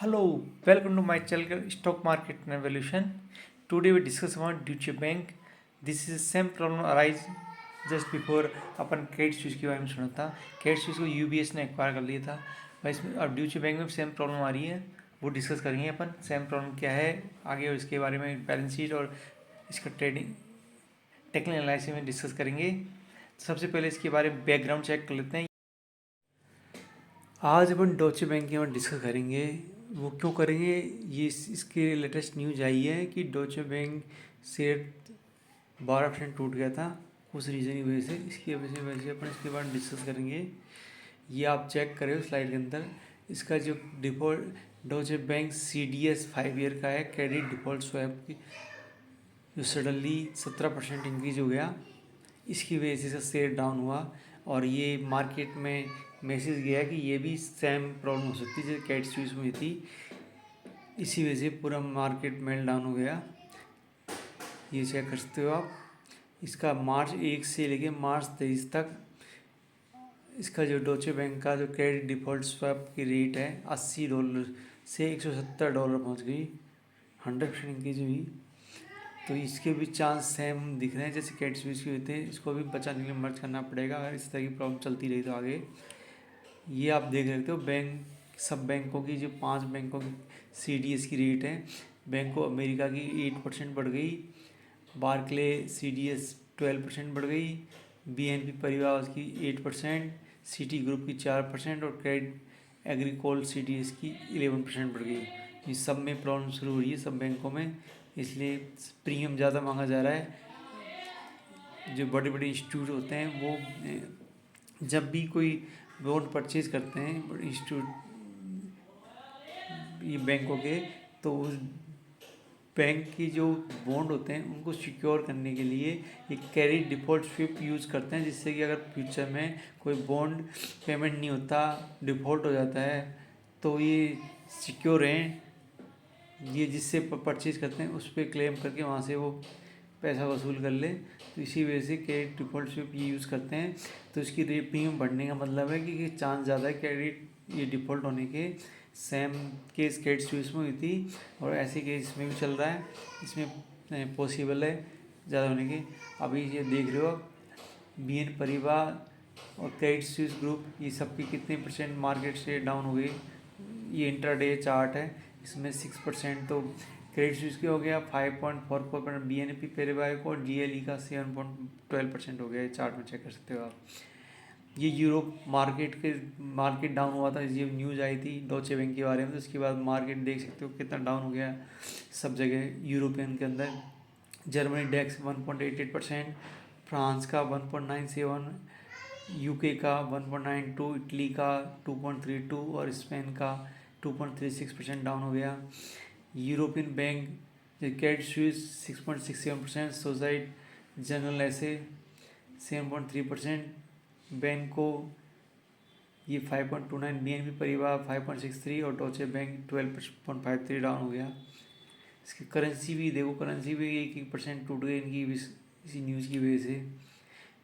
Hello, welcome to my channel Stock Market and Evolution. Today we discuss about Deutsche Bank. This is same problem arise just before upon credit switch के बारे में सुना था। Credit switch को UBS ने acquire कर लिया था भाई। इसमें अब ड्यूचे बैंक में सेम प्रॉब्लम आ रही है, वो डिस्कस करेंगे अपन। सेम प्रॉब्लम क्या है आगे और इसके बारे में बैलेंस शीट और इसका ट्रेडिंग टेक्निकल एनालिसिस में डिस्कस करेंगे। सबसे पहले इसके बारे में बैकग्राउंड चेक कर लेते हैं। आज अपन डॉचे बैंक के बारे में डिस्कस करेंगे। वो क्यों करेंगे, ये इसके लेटेस्ट न्यूज आई है कि डॉचे बैंक शेयर 12% टूट गया था उस रीज़न की वजह से। इसकी वजह से अपन इसके बारे में डिस्कस करेंगे। ये आप चेक करें स्लाइड के अंदर। इसका जो डिफ़ॉल्ट डॉचे बैंक CDS 5 ईयर का है, क्रेडिट डिफ़ॉल्ट स्वैप की, जो सडनली 17% इंक्रीज हो गया, इसकी वजह से इसका शेयर डाउन हुआ। और ये मार्केट में मैसेज गया कि ये भी सेम प्रॉब्लम हो सकती है जैसे कैट स्विच में थी। इसी वजह से पूरा मार्केट मेल्ट डाउन हो गया। ये चेक कर सकते हो आप। इसका मार्च 1 से लेके मार्च 23 तक इसका जो डॉचे बैंक का जो क्रेडिट डिफ़ॉल्ट स्वैप की रेट है $80 से $170 पहुंच गई, 100% इंक्रीज हुई। तो इसके भी चांस सेम दिख रहे हैं जैसे कैट स्विच के हुए थे। इसको भी बचाने के लिए मर्ज करना पड़ेगा अगर इस तरह की प्रॉब्लम चलती रही तो आगे। ये आप देख सकते हो बैंक सब बैंकों की, जो 5 बैंकों की CDS की रेट है। बैंक ऑफ अमेरिका की 8% बढ़ गई, बार्कले CDS 12% बढ़ गई, BNP परिवार की 8%, सिटी ग्रुप की 4% और क्रेडिट एग्रीकोल CDS की 11% बढ़ गई। ये सब में प्रॉब्लम शुरू हो रही है सब बैंकों में, इसलिए प्रीमियम ज़्यादा मांगा जा रहा है। जो बड़े बड़े इंस्टीट्यूट होते हैं वो जब भी कोई बॉन्ड परचेज करते हैं इंस्टीट्यूट ये बैंकों के, तो उस बैंक की जो बॉन्ड होते हैं उनको सिक्योर करने के लिए एक क्रेडिट डिफ़ॉल्ट स्विप यूज़ करते हैं, जिससे कि अगर फ्यूचर में कोई बॉन्ड पेमेंट नहीं होता, डिफ़ॉल्ट हो जाता है, तो ये सिक्योर हैं। ये जिससे परचेज करते हैं उस पर क्लेम करके वहाँ से वो पैसा वसूल कर ले। तो इसी वजह से क्रेडिट डिफ़ॉल्ट स्विप ये यूज़ करते हैं। तो इसकी रेट प्रीमियम बढ़ने का मतलब है कि चांस ज़्यादा है क्रेडिट ये डिफ़ॉल्ट होने के। सेम केस क्रेडिट स्विस में हुई थी और ऐसे केस इसमें भी चल रहा है। इसमें पॉसिबल है ज़्यादा होने के। अभी ये देख रहे हो BN परिवार और क्रेडिट स्विस ग्रुप, ये सब की कितने परसेंट मार्केट से डाउन हो गई। ये इंट्राडे चार्ट है, इसमें 6% तो क्रेडिट स्विस के हो गया, 5.44% BNP पेरेबाय को, और GLE का 7.12% हो गया। चार्ट में चेक कर सकते हो आप। ये यूरोप मार्केट डाउन हुआ था, ये न्यूज़ आई थी डॉचे बैंक के बारे में, तो उसके बाद मार्केट देख सकते हो कितना डाउन हो गया सब जगह यूरोपियन के अंदर। जर्मनी डेक्स 1.88%, फ्रांस का 1.97, UK का 1.92, इटली का 2.32 और स्पेन का 2.36% डाउन हो गया। European bank credit Swiss 6.67%, Societe General ऐसे 7.3%, बैंको ये 5.29, BNP परिवार 5.63 और डॉचे बैंक 12.53 डाउन हो गया। इसकी करेंसी भी देखो, करेंसी भी 1% टूट गई इनकी इसी न्यूज़ की वजह से।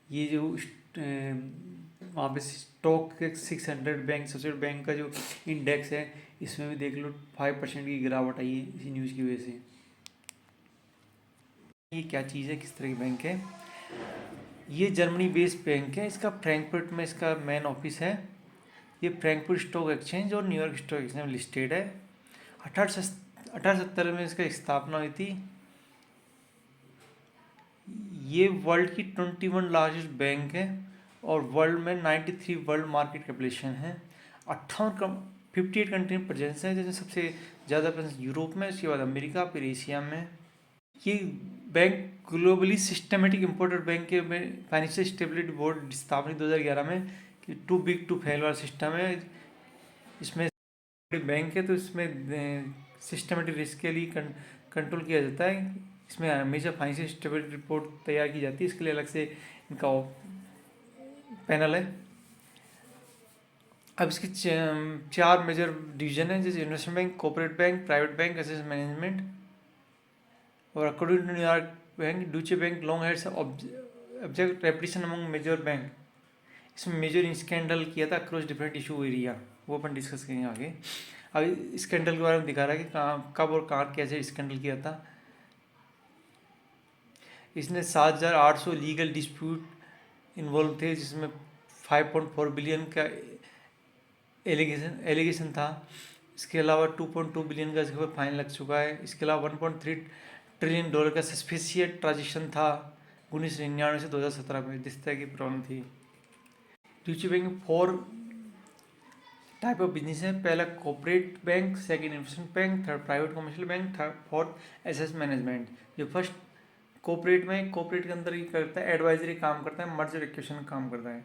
ये जो वहाँ पे स्टॉक 600 बैंक सबसे बैंक का जो इंडेक्स है, इसमें भी देख लो 5% की गिरावट आई है इसी न्यूज़ की वजह से। ये क्या चीज़ है, किस तरह की बैंक है? ये जर्मनी बेस्ड बैंक है, इसका फ्रैंकफर्ट में इसका मेन ऑफिस है। ये फ्रैंकफर्ट स्टॉक एक्सचेंज और न्यूयॉर्क स्टॉक एक्सचेंज में लिस्टेड है। 1870 में इसका स्थापना हुई थी। ये वर्ल्ड की 21 लार्जेस्ट बैंक है और वर्ल्ड में 93 वर्ल्ड मार्केट कैपिटलाइजेशन है। 58 कंट्री में प्रेजेंस है, जिसमें सबसे ज़्यादा प्रेजेंस यूरोप में, उसके बाद अमेरिका, फिर एशिया में। ये bank globally systematic imported bank के में फाइनेंशियल स्टेबिलिटी बोर्ड स्थापित 2011 में कि टू बिग टू फेल वाला सिस्टम है। इसमें बैंक है तो इसमें सिस्टमेटिक रिस्क के लिए कंट्रोल किया जाता है। इसमें हमेशा फाइनेंशियल स्टेबिलिटी रिपोर्ट तैयार की जाती है, इसके लिए अलग से इनका पैनल है। अब इसके 4 मेजर डिवीजन है, जैसे investment bank, corporate bank, private bank, asset management. और according to New York bank, Deutsche bank long has object reputation among major bank. इसमें मेजर स्कैंडल किया था अक्रॉस डिफरेंट इशू एरिया, वो अपन डिस्कस करेंगे आगे। अब स्कैंडल के बारे में दिखा रहा है कि कहाँ कब और कहाँ कैसे स्कैंडल किया था। इसने 7,800 लीगल डिस्प्यूट इन्वॉल्व थे, जिसमें 5.4 बिलियन का एलिगेशन था। इसके अलावा 2.2 बिलियन का इसके ऊपर फाइन लग चुका है। इसके अलावा 1.3 ट्रिलियन डॉलर का सस्पिशियस ट्रांजेक्शन था 1999 से 2017 में। जिस तरह की प्रॉब्लम थी। ड्यूची बैंक में 4 टाइप ऑफ बिजनेस है। पहला corporate bank, second investment bank, third private commercial bank, third fourth asset management. जो फर्स्ट कॉर्पोरेट में, कॉर्पोरेट के अंदर ये करता है एडवाइजरी काम करता है, मर्जर एक्विजिशन काम करता है।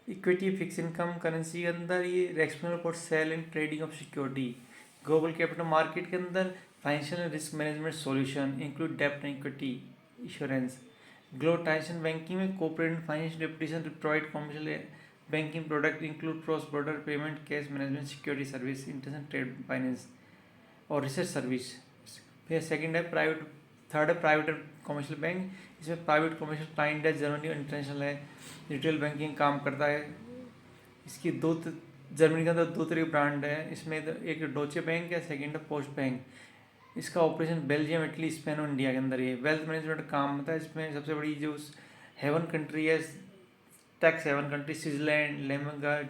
इक्विटी फिक्स इनकम करेंसी के अंदर ये responsible for sale and trading of security. Global capital market के अंदर financial risk management solution include डेब्ट and equity insurance. Global transaction banking में corporate financial reputation provide commercial banking product include cross border payment, cash management, security service, international trade finance और research service. फिर second है private, third है private commercial bank. इसमें private commercial client है, Germany और international है। Retail banking काम करता है। इसकी जर्मनी के अंदर 2 तरह के ब्रांड है। इसमें एक डोचे बैंक है, सेकंड है पोस्ट बैंक। इसका ऑपरेशन बेल्जियम, इटली, स्पेन और इंडिया के अंदर है। वेल्थ मैनेजमेंट काम होता है। इसमें सबसे बड़ी जो हेवन कंट्री है, टैक्स हेवन कंट्री, स्विट्जरलैंड, लेमनगार्ड,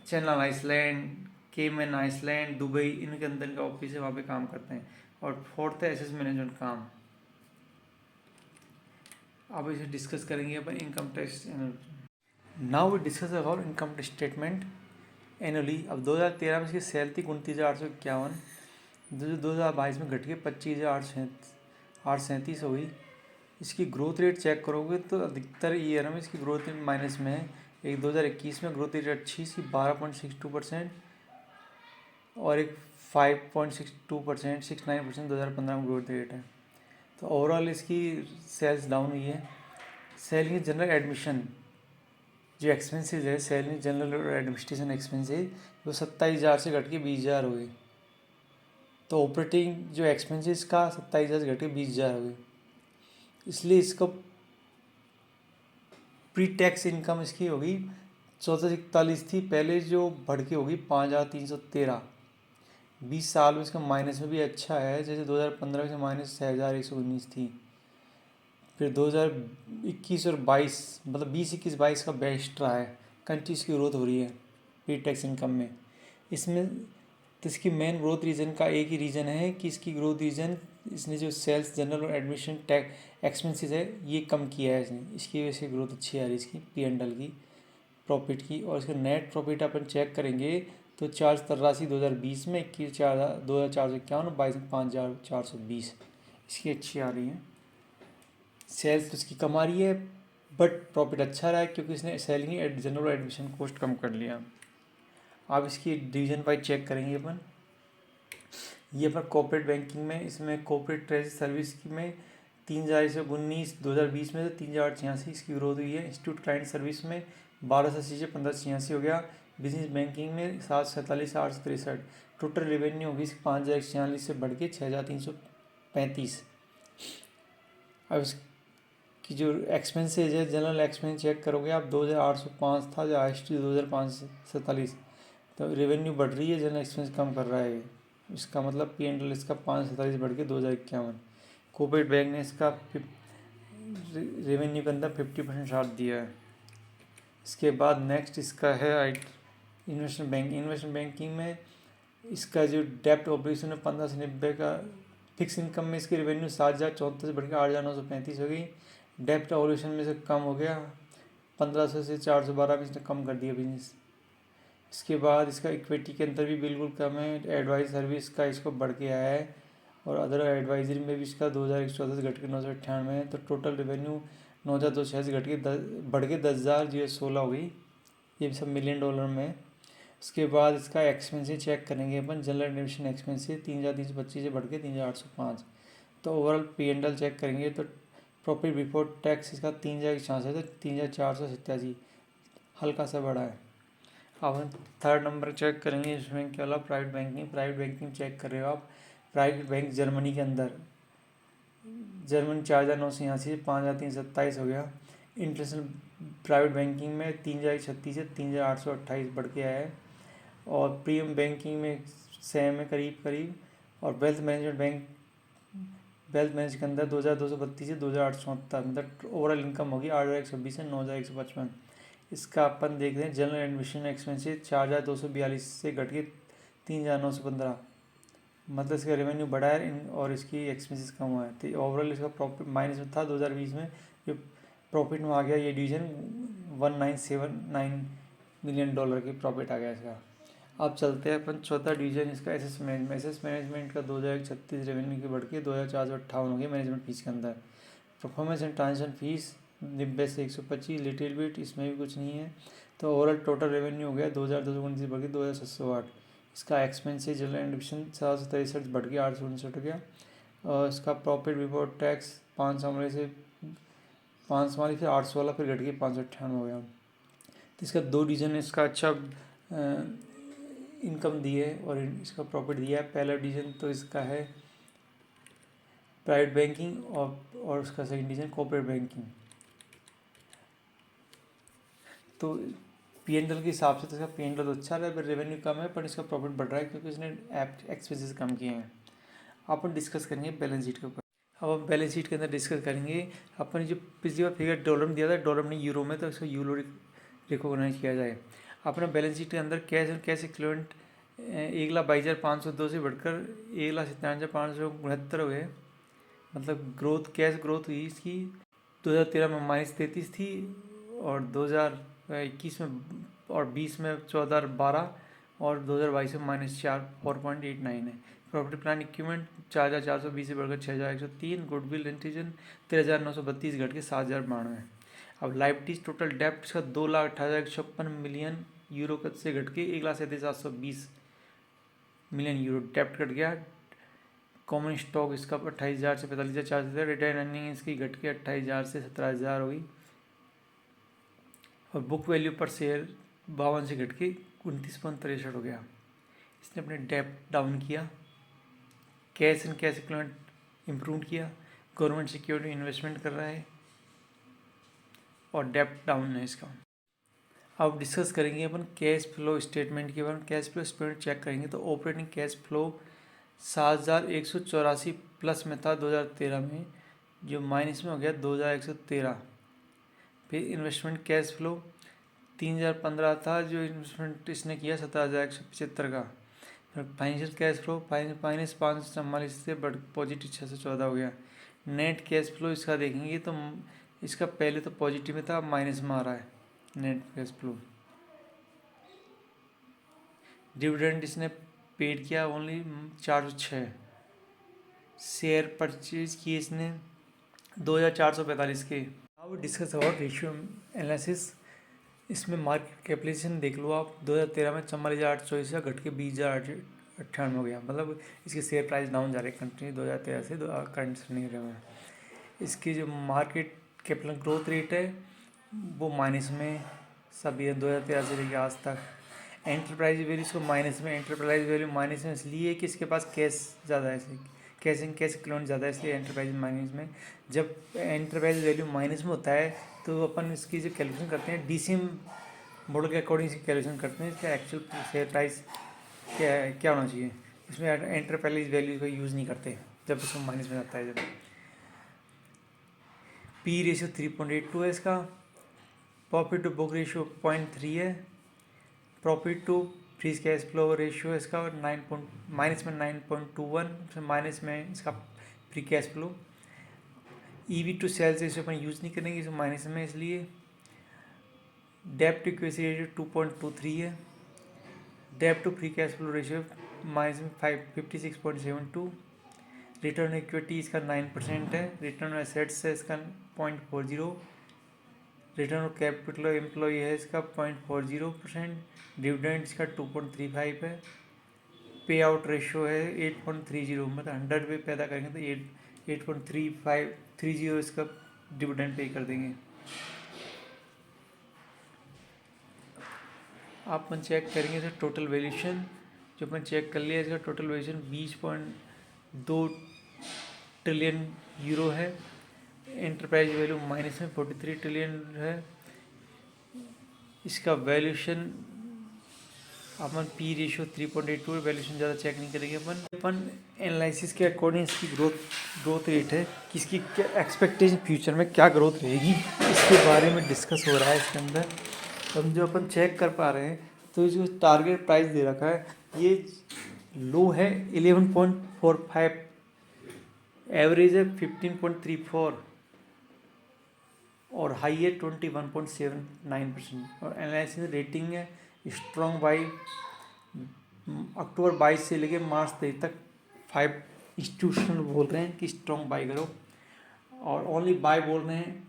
channel island, Cayman island, Dubai, इनके अंदर का ऑफिस है, वहाँ पे काम करते हैं। और फोर्थ है एसेट मैनेजमेंट काम। अब इसे डिस्कस करेंगे अपन income tax. Now we discuss about income tax statement annually. अब 2013 में इसकी सेल थी 29,851, जो 2022 में घट के 25,837 हो गई। इसकी ग्रोथ रेट चेक करोगे तो अधिकतर ईयर में इसकी ग्रोथ रेट माइनस में है। एक 2021 में ग्रोथ रेट अच्छी, इसकी 12.62% और एक 5.62%, 69% 2015 में ग्रोथ रेट है। तो ओवरऑल इसकी सेल्स डाउन हुई है। सेलिंग जनरल एडमिशन जो एक्सपेंसेस है, सेलिंग जनरल और एडमिनिस्ट्रेशन एक्सपेंसेस, वो 27,000 से घट के 20,000 हो गई। तो ऑपरेटिंग जो एक्सपेंसेस का 27,000 से घट के 20,000 हो गई। इसलिए इसको प्री टैक्स इनकम इसकी होगी 1441 थी पहले, जो बढ़ के होगी 5,313। 20 साल में इसका माइनस में भी अच्छा है। जैसे 2015 से माइनस 6,119 थी। फिर 2021 और 22 मतलब 20-21-22 का बेस्ट रहा है। कंट्रीज की ग्रोथ हो रही है प्री टैक्स इनकम में। इसमें तो इसकी मेन ग्रोथ रीज़न का एक ही रीज़न है कि इसकी ग्रोथ रीज़न, इसने जो सेल्स जनरल और एडमिशन टैक्स एक्सपेंसेस है ये कम किया है इसने, इसकी वजह से ग्रोथ अच्छी आ रही है इसकी P&L की, प्रॉफिट की। और इसका नेट प्रॉफिट अपन चेक करेंगे तो 483 2020 में, 21,451, 22 में 5,420 इसकी अच्छी आ रही है। सेल्स तो इसकी कम आ रही है बट प्रॉफिट अच्छा रहा है क्योंकि इसने सेलिंग जनरल एडमिशन कॉस्ट कम कर लिया। अब इसकी डिवीजन वाइज चेक करेंगे अपन। ये अपन कॉर्पोरेट बैंकिंग में, इसमें कॉर्पोरेट ट्रेजरी सर्विस की में 3,119 2020 में से 3,886 इसकी ग्रोथ हुई है। इंस्टीट्यूट क्लाइंट सर्विस में 1280 से 1586 हो गया। बिजनेस बैंकिंग में 747 863। टोटल रेवेन्यू होगी 5,146 से बढ़ के 6,335। अब इसकी जो एक्सपेंसेज है, जनरल एक्सपेंस चेक करोगे आप 2,805 था, जो हाइस्ट 2,547। तो रेवेन्यू बढ़ रही है, जनरल एक्सपेंस कम कर रहा है। इसका मतलब P&L इसका 547 बढ़ के 2,051। कॉर्पोरेट बैंक ने इसका रेवेन्यू के अंदर 50% साथ दिया है। इसके बाद नेक्स्ट इसका है इन्वेस्टमेंट बैंकिंग। इन्वेस्टमेंट बैंकिंग में इसका जो डेप्ट ऑपरेशन है 1590 का। फिक्स इनकम में इसकी रेवेन्यू 7,074 से बढ़ के 8,935 हो गई। डेप्ट ऑपरेशन में से कम हो गया 1,500 से 412 में इसने कम कर दिया बिजनेस। इसके बाद इसका इक्विटी के अंदर भी बिल्कुल कम है। एडवाइस सर्विस का इसको बढ़ के आया है और अदर एडवाइजरी में भी इसका 2,114 से घट के 998 है। तो टोटल रेवेन्यू 9,206 से घट के बढ़ के 10,016 हो गई। ये सब $1,000,000 में है। इसके बाद इसका एक्सपेंसेस चेक करेंगे अपन। जनरल एडमिशन एक्सपेंसेस 3,325 से बढ़ के 3,805। तो ओवरऑल P&L चेक करेंगे तो प्रॉफिट बिफोर टैक्स इसका 3,066 से 3,487 हल्का सा बढ़ा है। अब हम थर्ड नंबर चेक करेंगे इसमें क्या वाला private banking. Private banking check कर रहे हो आप। प्राइवेट बैंक जर्मनी के अंदर, जर्मनी 4,986 से 5,327 हो गया। इंटरनेशनल प्राइवेट बैंकिंग में 3,036 से 3,828 बढ़ के आया है। और प्रीमियम बैंकिंग में सेम है करीब करीब। और वेल्थ मैनेजमेंट के अंदर 2232 से 2870, मतलब ओवरऑल इनकम होगी 8126 से 9155। इसका अपन देखते हैं जनरल एडमिशन एक्सपेंसेस 4242 से घट के 3915, मतलब इसका रेवेन्यू बढ़ा है और इसकी एक्सपेंसेस कम हुआ है। तो ओवरऑल इसका प्रॉफिट माइनस में था 2020 में, जो प्रॉफिट में आ गया ये डिवीजन 1979 मिलियन डॉलर की प्रॉफिट आ गया इसका। अब चलते हैं अपन चौथा डिवीजन इसका एसेस मैनेजमेंट का 2036 रेवेन्यू की बढ़ के 2458 हो गया मैनेजमेंट फीस के अंदर। परफॉर्मेंस एंड ट्रांजेक्शन फीस 90 से 125, लिटिल बिट, इसमें भी कुछ नहीं है। तो ओवरऑल टोटल रेवेन्यू हो गया 2229 बढ़ के 2708। इसका एक्सपेंसेस जनरल एडमिशन 763 बढ़ के 859 हो गया। और इसका प्रॉफिट बिफोर टैक्स 500 से 800 वाला फिर घट के 598 हो गया। तो इसका दो डिवीजन ने इसका अच्छा इनकम दी है और इसका प्रॉफिट दिया है। पहला डिवीजन तो इसका है प्राइवेट बैंकिंग और उसका सेकंड डिवीजन कॉर्पोरेट बैंकिंग। तो पीएनएल के हिसाब से तो इसका पीएनएल तो अच्छा रहा है, पर रेवेन्यू कम है, पर इसका प्रॉफिट बढ़ रहा है क्योंकि इसने एक्सपेंसेस कम किए हैं। अपन डिस्कस करेंगे बैलेंस शीट के ऊपर। अब हम बैलेंस शीट के अंदर डिस्कस करेंगे अपन जो पिछली बार फिगर डॉलर में दिया था, डॉलर में यूरो में, तो इसको यूरो रिकॉग्नाइज किया जाए। अपना बैलेंस शीट के अंदर कैश एंड कैश इक्विवेलेंट 1,22,502 से बढ़कर 1,97,569 हो गए। मतलब कैश ग्रोथ हुई इसकी 2013 में -33 थी और 2021 में और 20 में 1412 और 2022 में -4.89 है। प्रॉपर्टी प्लान इक्विपमेंट 4,420 से बढ़कर 6,103, गुडविल इंटीजन 13,932 घट के 7,092। अब लाइबिलिटीज टोटल डेप्ट का 2,18,156 मिलियन यूरो से घट के 1,37,720 मिलियन यूरो डेप्ट घट गया। कॉमन स्टॉक इसका 28,000 से 45,000, रिटर्न अर्निंग इसकी घट के 28,000 से 17,000 हुई। और बुक वैल्यू पर शेयर 52 से घट के 29.63 हो गया। इसने अपने डेप्ट डाउन किया, cash and cash equivalent improve किया, गवर्नमेंट सिक्योरिटी इन्वेस्टमेंट कर रहा है और डेप्ट डाउन है इसका। अब डिस्कस करेंगे अपन कैश फ्लो स्टेटमेंट के बारे में। कैश फ्लो स्टेटमेंट चेक करेंगे तो ऑपरेटिंग कैश फ्लो 7,184 प्लस में था 2013 में, जो माइनस में हो गया 2,113। फिर इन्वेस्टमेंट कैश फ्लो 3,015 था, जो इन्वेस्टमेंट इसने किया 17,175 का। फिर फाइनेंशियल कैश फ्लो माइनस 544 से बढ़ पॉजिटिव 614 हो गया। नेट कैश फ्लो इसका देखेंगे तो इसका पहले तो पॉजिटिव में था, माइनस में आ रहा है नेट कैश फ्लो। डिविडेंड इसने पेड किया ओनली 406। शेयर परचेज किए इसने 2,445 के। अब डिस्कस अबाउट रेशियो एनालिसिस। इसमें मार्केट कैपिटलाइजेशन देख लो आप, 2013 में 44,824 का घट के 20,098 हो गया। मतलब इसके शेयर प्राइस डाउन जा रहे हैं कंटिन्यू 2013 से करंट नहीं रहे हैं। इसकी जो मार्केट कैपिटल ग्रोथ रेट है वो माइनस में सभी है 2013 से लेकर आज तक। एंटरप्राइज वैल्यू इसको माइनस में, एंटरप्राइज वैल्यू माइनस में इसलिए कि इसके पास कैश ज़्यादा है, कैश इक्विवेलेंट ज़्यादा है, इसलिए एंटरप्राइज माइनस में। जब एंटरप्राइज वैल्यू माइनस में होता है तो अपन इसकी जो कैलकुलेशन करते हैं डीसीएम मॉडल के अकॉर्डिंग से कैलकुलेशन करते हैं इसका एक्चुअल शेयर प्राइस क्या होना चाहिए। इसमें एंटरप्राइज वैल्यू का यूज़ नहीं करते जब इसको माइनस में जाता है। जब पी रेशियो 3.82 है इसका। प्रॉफिट टू बुक रेशियो 0.3 है। Profit to free cash flow ratio इसका माइनस में 9.21, माइनस में इसका free cash flow. EV to sales ratio अपन यूज़ नहीं करेंगे, इसमें माइनस में इसलिए। डेप्ट टू इक्विटी रेशियो 2.23 है। डेप्ट to free cash flow ratio minus में 56.72। रिटर्न इक्विटी इसका 9% है। रिटर्न एसेट्स है इसका 0.40। रिटर्न कैपिटल एम्प्लॉय है इसका 0.40%। डिविडेंड इसका 2.35 है। पे आउट रेशियो है 8.30, मतलब 100 रुपये पैदा करेंगे तो 8.3530 इसका डिविडेंड पे कर देंगे। आप अपन चेक करेंगे इसका टोटल वैल्यूशन, जो अपन चेक कर लिया इसका टोटल वैल्यूशन 20.2 ट्रिलियन यूरो है। एंटरप्राइज वैल्यू माइनस में 43 ट्रिलियन है। इसका वैल्यूशन अपन पी रेशियो 3.82 वैल्यूशन ज़्यादा चेक नहीं करेंगे। अपन एनालिसिस के अकॉर्डिंग इसकी ग्रोथ रेट है कि इसकी क्या एक्सपेक्टेशन फ्यूचर में क्या ग्रोथ रहेगी, इसके बारे में डिस्कस हो रहा है इसके अंदर। हम जो अपन चेक कर पा रहे हैं तो जो टारगेट प्राइस दे रखा है ये लो है 11.45, एवरेज है 15.34 और हाई है 21.79% और एनालिसिस रेटिंग है स्ट्रॉन्ग बाई अक्टूबर 22 से लेके मार्च 23 तक 5 इंस्टीट्यूशनल बोल रहे हैं कि स्ट्रॉन्ग बाई करो और ओनली बाय बोल रहे हैं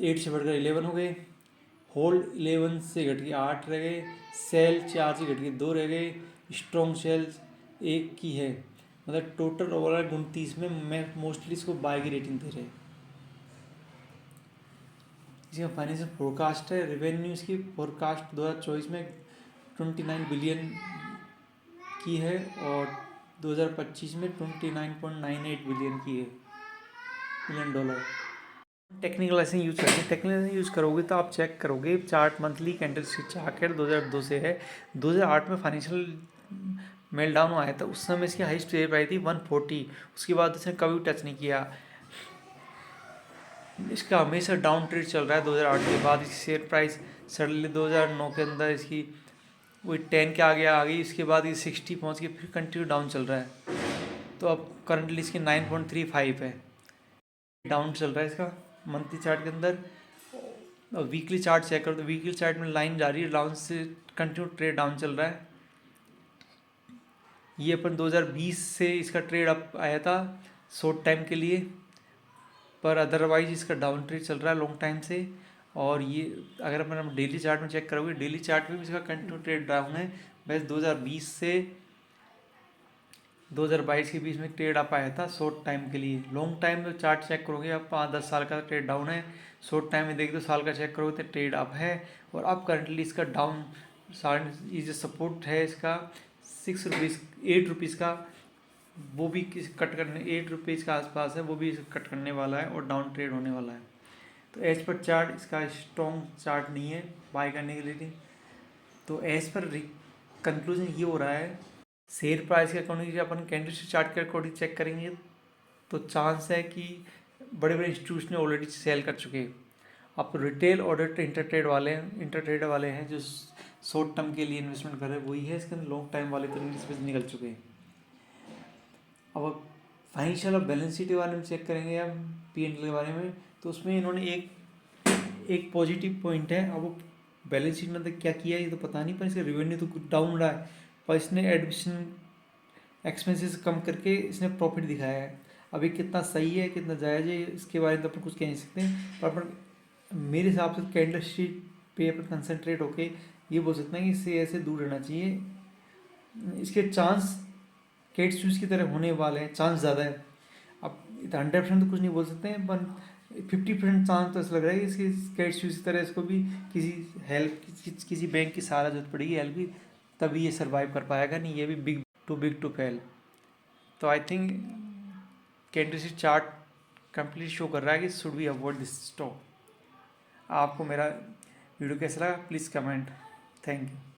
8 से बढ़कर 11 हो गए, होल्ड 11 से घट के 8 रह गए, सेल 4 से घट के 2 रह गए, स्ट्रॉन्ग सेल्स 1 की है। मतलब टोटल ओवरऑल 29 में मैं मोस्टली इसको बाय की रेटिंग दे रहे हैं। इसका फाइनेंशियल फोरकास्ट है, रेवेन्यू इसकी फोरकास्ट 2024 में 29 बिलियन की है और 2025 में 29.98 बिलियन की है, बिलियन डॉलर। टेक्निकल ऐसे यूज़ करते हैं, टेक्निकल ऐसे यूज़ करोगे तो आप चेक करोगे chart monthly candle stick chart 2002 से है। 2008 में फाइनेंशियल मेल्टडाउन आया था, उस समय इसकी हाईएस्ट रेट आई थी 140, उसके बाद इसने कभी टच नहीं किया। इसका हमेशा डाउन ट्रेड चल रहा है। 2008 के बाद इसकी शेयर प्राइस सडनली 2009 के अंदर इसकी वही 10 के आगे आ गई, इसके बाद ये 60 पहुंच गई, फिर कंटिन्यू डाउन चल रहा है। तो अब करंटली इसकी 9.35 है, डाउन चल रहा है इसका मंथली चार्ट के अंदर। और वीकली चार्ट चेक करो तो वीकली चार्ट में लाइन जा रही है डाउन से, कंटिन्यू ट्रेड डाउन चल रहा है। ये अपन 2020 से इसका ट्रेड अप आया था शॉर्ट टाइम के लिए, पर अदरवाइज इसका डाउन ट्रेड चल रहा है लॉन्ग टाइम से। और ये अगर अपन डेली चार्ट में चेक करोगे, डेली चार्ट में भी इसका कंटिन्यू ट्रेड डाउन है। वैसे 2020 से 2022 के बीच में ट्रेड अप आया था शॉर्ट टाइम के लिए। लॉन्ग टाइम में चार्ट चेक करोगे आप 5-10 साल का ट्रेड डाउन है, शॉर्ट टाइम में देख दो साल का चेक करोगे तो ट्रेड अप है। और अब करंटली इसका डाउन ये जो सपोर्ट है इसका 6 रुपीज़ 8 रुपीज़ का, वो भी कट करने 8 रुपीज़ के आसपास है, वो भी कट करने वाला है और डाउन ट्रेड होने वाला है। तो एज पर चार्ट इसका स्ट्रॉन्ग चार्ट नहीं है बाय करने के लिए। तो एज पर कंक्लूजन ये हो रहा है, शेयर प्राइस के अकॉर्डिंग अपन कैंडलस्टिक चार्ट के अकॉर्डिंग चेक करेंगे तो चांस है कि बड़े बड़े इंस्टीट्यूशन ऑलरेडी सेल कर चुके हैं। अब रिटेल ऑर्डर इंटरट्रेडर वाले हैं जो शॉर्ट टर्म के लिए इन्वेस्टमेंट कर रहे हैं वही है, इसके अंदर लॉन्ग टाइम वाले तो इसमें निकल चुके हैं। अब फाइनेंशियल और बैलेंस शीट के बारे में चेक करेंगे या P&L के बारे में, तो उसमें इन्होंने एक पॉजिटिव पॉइंट है। अब वो बैलेंस शीट में क्या किया ये तो पता नहीं, पर इसका रेवेन्यू तो डाउन रहा है, पर इसने एडमिशन एक्सपेंसेस कम करके इसने प्रॉफिट दिखाया है। अभी कितना सही है कितना जायज़ है इसके बारे में तो अपन कुछ कह नहीं सकते, पर अपन मेरे हिसाब से कैंडल शीट पे अपन कंसनट्रेट होके ये बोल सकते हैं कि इससे ऐसे दूर रहना चाहिए। इसके चांस केट शूज़ की तरह होने वाले हैं, चांस ज़्यादा है। अब 100% तो कुछ नहीं बोल सकते हैं, पर 50% चांस तो ऐसा लग रहा है कि इसकी केट शूज़ की तरह इसको भी किसी हेल्प किसी बैंक की सहारा जरूरत पड़ेगी हेल्प की, तभी ये सर्वाइव कर पाएगा, नहीं ये भी बिग टू फेल। तो I think candlestick chart complete show कर रहा है कि should we avoid this stock. आपको मेरा वीडियो कैसा लगा प्लीज़ कमेंट। Thank you.